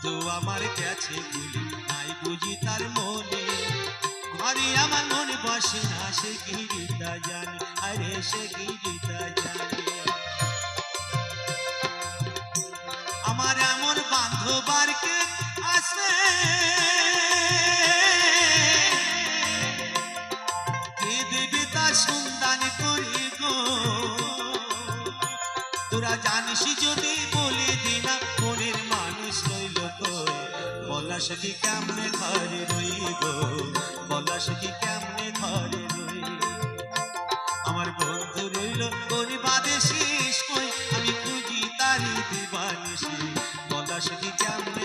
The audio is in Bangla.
বন্ধু আমার কাছে ভুলি নাই বুঝি তার মনে ঘরে আমার মনে বসে না সে কি তা জানে আরে সে কি তা জানে আমার এমন বান্ধব আর কে আছে কে দেবে তার সন্ধান করে গো তোরা জানিস যদি বলে দিনা মনের মানুষ রইল তো বলা সে কি কেমনে ঘরে রইব বলা সে কি কেমনে ঘরে রই আমার বন্ধু রইল কোন বাদে শেষ কই আমি খুঁজি তারি দিবানিসি বলা সে কি কেমনে